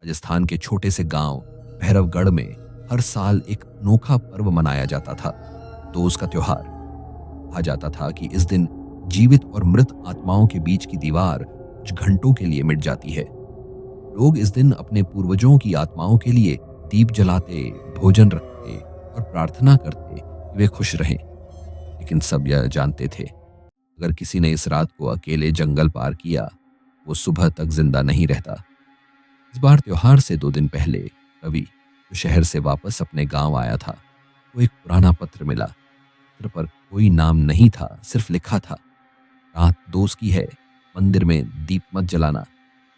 राजस्थान के छोटे से गांव भैरवगढ़ में हर साल एक अनोखा पर्व मनाया जाता था, दोष का त्योहार। कहा जाता था कि इस दिन जीवित और मृत आत्माओं के बीच की दीवार कुछ घंटों के लिए मिट जाती है। लोग इस दिन अपने पूर्वजों की आत्माओं के लिए दीप जलाते, भोजन रखते और प्रार्थना करते कि वे खुश रहें। लेकिन सब यह जानते थे, अगर किसी ने इस रात को अकेले जंगल पार किया, वो सुबह तक जिंदा नहीं रहता। इस बार त्योहार से 2 दिन पहले रवि, जो शहर से वापस अपने गांव आया था, वो एक पुराना पत्र मिला। पत्र पर कोई नाम नहीं था, सिर्फ लिखा था, रात दोस्त की है, मंदिर में दीप मत जलाना,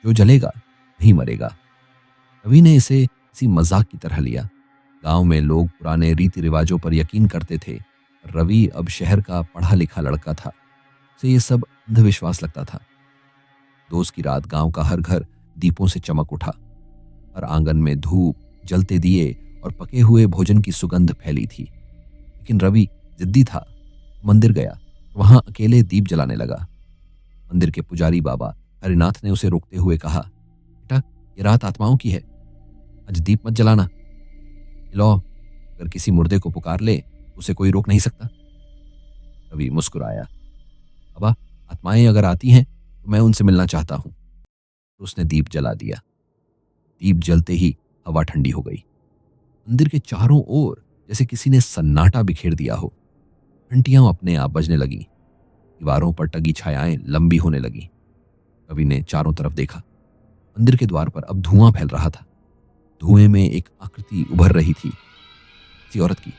जो जलेगा वही मरेगा। रवि ने इसे किसी मजाक की तरह लिया। गांव में लोग पुराने रीति रिवाजों पर यकीन करते थे। रवि अब शहर का पढ़ा लिखा लड़का था, उसे ये सब अंधविश्वास लगता था। दोस्त की रात गांव का हर घर दीपों से चमक उठा। हर आंगन में धूप, जलते दिए और पके हुए भोजन की सुगंध फैली थी। लेकिन रवि जिद्दी था। मंदिर गया, वहां अकेले दीप जलाने लगा। मंदिर के पुजारी बाबा हरिनाथ ने उसे रोकते हुए कहा, बेटा, ये रात आत्माओं की है, आज दीप मत जलाना। लो, अगर किसी मुर्दे को पुकार ले, उसे कोई रोक नहीं सकता। रवि मुस्कुराया, बाबा, आत्माएं अगर आती हैं तो मैं उनसे मिलना चाहता हूं। तो उसने दीप जला दिया। दीप जलते ही हवा ठंडी हो गई। मंदिर के चारों ओर जैसे किसी ने सन्नाटा बिखेर दिया हो। घंटियां अपने आप बजने लगी। दीवारों पर टंगी छायाएं लंबी होने लगी। रवि ने चारों तरफ देखा। मंदिर के द्वार पर अब धुआं फैल रहा था। धुएं में एक आकृति उभर रही थी, किसी औरत की।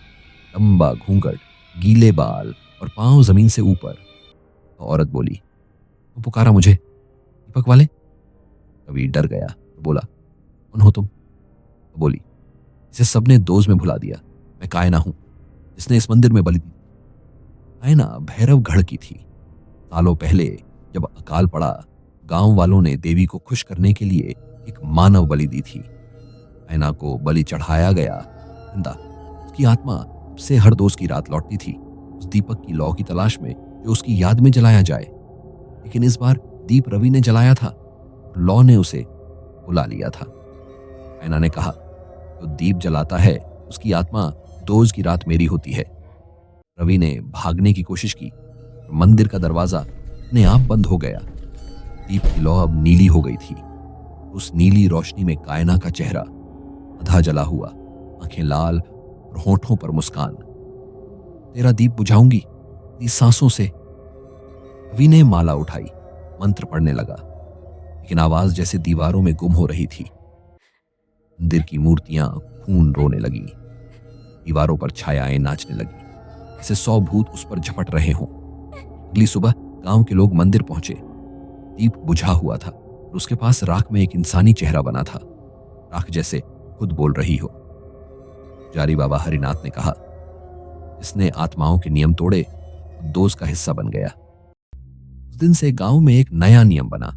लंबा घूंघट, गीले बाल और पांव जमीन से ऊपर। तो औरत बोली, वो पुकारा मुझे, दीपक वाले। रवि डर गया तो बोला, कौन हो तुम? तो बोली, इसे सबने दोज में भुला दिया। मैं कायना हूं, जिसने इस मंदिर में बलि दी। कायना भैरवगढ़ की थी। सालों पहले जब अकाल पड़ा, गांव वालों ने देवी को खुश करने के लिए एक मानव बलि दी थी। कायना को बलि चढ़ाया गया। जिंदा उसकी आत्मा से हर दोस्त की रात लौटती थी, उस दीपक की लौ की तलाश में जो उसकी याद में जलाया जाए। लेकिन इस बार दीप रवि ने जलाया था, लौ ने उसे बुला लिया था। कायना ने कहा, जो दीप जलाता है उसकी आत्मा दोज की रात मेरी होती है। रवि ने भागने की कोशिश की, मंदिर का दरवाजा अपने आप बंद हो गया। दीप की लौ अब नीली हो गई थी। उस नीली रोशनी में कायना का चेहरा आधा जला हुआ, आंखें लाल और होठों पर मुस्कान। तेरा दीप बुझाऊंगी तेरी सांसों से। रवि ने माला उठाई, मंत्र पढ़ने लगा, लेकिन आवाज जैसे दीवारों में गुम हो रही थी। मंदिर की मूर्तियां खून रोने लगी। दीवारों पर छायाएं नाचने लगी, जैसे 100 भूत उस पर झपट रहे हों। अगली सुबह गांव के लोग मंदिर पहुंचे। दीप बुझा हुआ था और उसके पास राख में एक इंसानी चेहरा बना था, राख जैसे खुद बोल रही हो। पुजारी बाबा हरिनाथ ने कहा, इसने आत्माओं के नियम तोड़े, दोष का हिस्सा बन गया। उस दिन से गांव में एक नया नियम बना,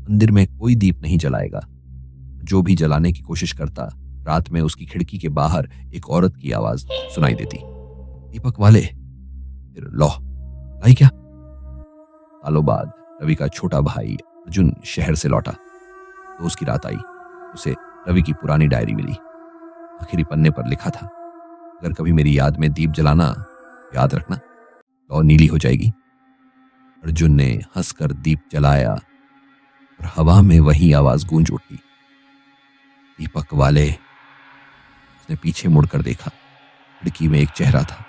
मंदिर में कोई दीप नहीं जलाएगा। जो भी जलाने की कोशिश करता, रात में उसकी खिड़की के बाहर एक औरत की आवाज सुनाई देती, दीपक वाले। फिर लौ लाई क्या? सालों बाद रवि का छोटा भाई अर्जुन शहर से लौटा तो उसकी रात आई। उसे रवि की पुरानी डायरी मिली। आखिरी पन्ने पर लिखा था, अगर कभी मेरी याद में दीप जलाना, याद रखना, लौ नीली हो जाएगी। अर्जुन ने हंसकर दीप जलाया और हवा में वही आवाज गूंज उठी, दीपक वाले। उसने पीछे मुड़कर देखा। खिड़की में एक चेहरा था,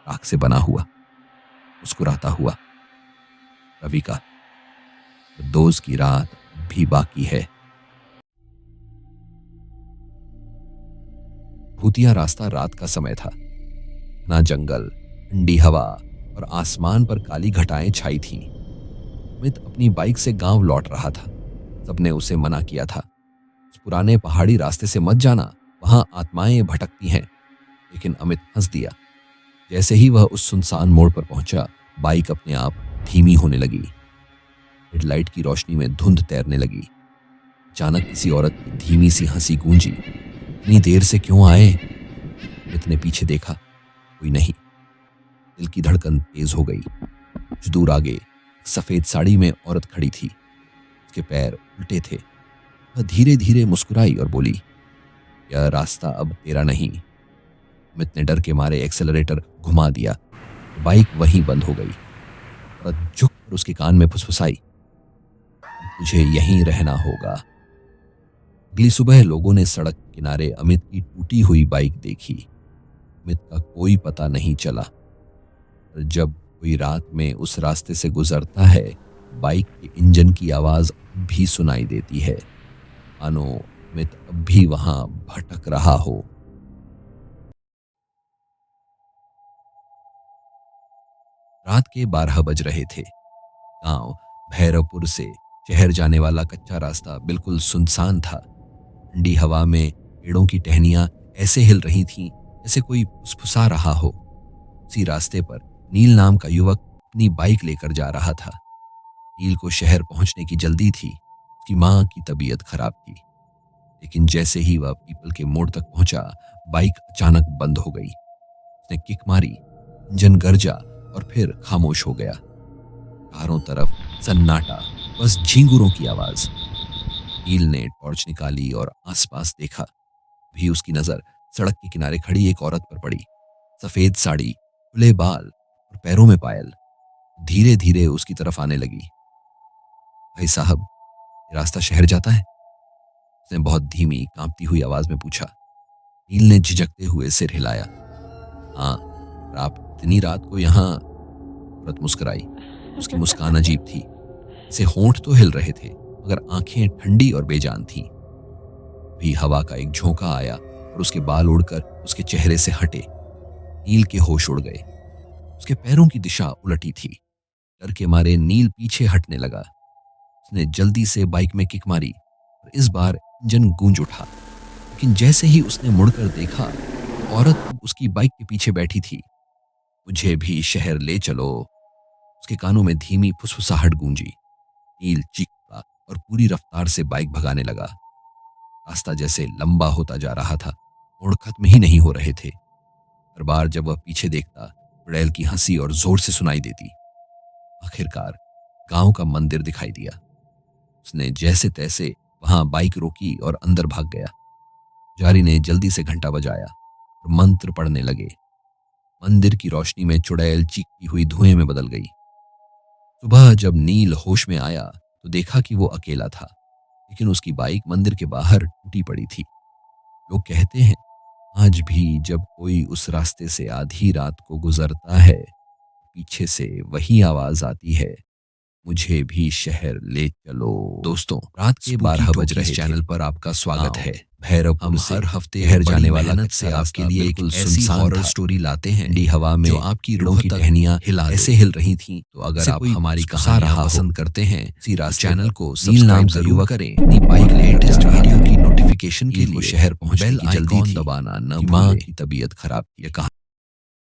राख से बना हुआ, मुस्कुराता हुआ। रवि का दोस्त की रात भी बाकी है। भूतिया रास्ता रात का समय था। ना जंगल, ठंडी हवा और आसमान पर काली घटाएं छाई थीं। अमित अपनी बाइक से गांव लौट रहा था। सबने उसे मना किया था, उस पुराने पहाड़ी रास्ते से मत जाना, वहां आत्माएं भटकती हैं। लेकिन अमित हंस दिया। जैसे ही वह उस सुनसान मोड़ पर पहुंचा, बाइक अपने आप धीमी होने लगी। हेडलाइट की रोशनी में धुंध तैरने लगी। अचानक किसी औरत की धीमी सी हंसी गूंजी, इतनी देर से क्यों आए? अमित ने पीछे देखा, कोई नहीं। दिल की धड़कन तेज हो गई। कुछ दूर आगे एक सफेद साड़ी में औरत खड़ी थी। उसके पैर उल्टे थे, वह धीरे धीरे मुस्कुराई और बोली, यह रास्ता अब तेरा नहीं। अमित ने डर के मारे एक्सेलरेटर घुमा दिया। बाइक वहीं बंद हो गई। औरत झुक कर उसके कान में फुसफुसाई, तुझे यहीं रहना होगा। अगली सुबह लोगों ने सड़क के किनारे अमित की टूटी हुई बाइक देखी। अमित का कोई पता नहीं चला। और जब कोई रात में उस रास्ते से गुजरता है, बाइक के इंजन की आवाज अब भी सुनाई देती है, मानो अमित अब भी वहां भटक रहा हो। रात के 12 बज रहे थे। गांव भैरवपुर से शहर जाने वाला कच्चा रास्ता बिल्कुल सुनसान था। ठंडी हवा में पेड़ों की टहनियां ऐसे हिल रही थीं जैसे कोई फुसफुसा रहा हो। उसी रास्ते पर नील नाम का युवक अपनी बाइक लेकर जा रहा था। नील को शहर पहुंचने की जल्दी थी। उसकी मां की तबीयत खराब थी। लेकिन जैसे ही वह पीपल के मोड़ तक पहुंचा, बाइक अचानक बंद हो गई। उसने किक मारी, इंजन गरजा और फिर खामोश हो गया। चारों तरफ सन्नाटा, बस झींगुरों की आवाज। नील ने टॉर्च निकाली और आसपास देखा। भी उसकी नजर सड़क के किनारे खड़ी एक औरत पर पड़ी। सफेद साड़ी, खुले बाल और पैरों में पायल। धीरे धीरे उसकी तरफ आने लगी। भाई साहब, ये रास्ता शहर जाता है? उसने बहुत धीमी कांपती हुई आवाज में पूछा। नील ने झिझकते हुए सिर हिलाया। हाँ, और आप इतनी रात को यहाँ? औरत मुस्कुराई। उसकी मुस्कान अजीब थी। इसे होंठ तो हिल रहे थे, मगर आंखें ठंडी और बेजान थीं। भी हवा का एक झोंका आया और उसके बाल उड़कर उसके चेहरे से हटे। नील के होश उड़ गए। उसके पैरों की दिशा उलटी थी। डर के मारे नील पीछे हटने लगा। उसने जल्दी से बाइक में किक मारी और इस बार इंजन गूंज उठा। लेकिन जैसे ही उसने मुड़कर देखा, औरत अब उसकी बाइक के पीछे बैठी थी। मुझे भी शहर ले चलो। उसके कानों में धीमी फुसफुसाहट गूंजी। नील चीख पड़ा और पूरी रफ्तार से बाइक भगाने लगा। रास्ता जैसे लंबा होता जा रहा था, मोड़ खत्म ही नहीं हो रहे थे। हर बार जब वह पीछे देखता, चुड़ैल की हंसी और जोर से सुनाई देती। आखिरकार गांव का मंदिर दिखाई दिया। उसने जैसे तैसे वहां बाइक रोकी और अंदर भाग गया। जारी ने जल्दी से घंटा बजाया और मंत्र पढ़ने लगे। मंदिर की रोशनी में चुड़ैल चीखती हुई धुएं में बदल गई। सुबह जब नील होश में आया तो देखा कि वो अकेला था, लेकिन उसकी बाइक मंदिर के बाहर टूटी पड़ी थी। लोग कहते हैं, आज भी जब कोई उस रास्ते से आधी रात को गुजरता है, पीछे से वही आवाज आती है, मुझे भी शहर ले चलो। दोस्तों, रात के 12 बज रहे चैनल पर आपका स्वागत है। भैरवपुर से हर हफ्ते शहर जाने वाला से आपके लिए एक ऐसी हॉरर स्टोरी लाते हैं। ठंडी हवा में जो आपकी रूह की टहनियां ऐसे हिल रही थीं। तो अगर आप हमारी कहानियां पसंद करते हैं, इसी चैनल को सब्सक्राइब जरूर करें। अपनी बाइक लेटेस्ट वीडियो की नोटिफिकेशन के लिए शहर पहुंचने की जल्दी दबाना न भूलें। मां की तबीयत खराब थी।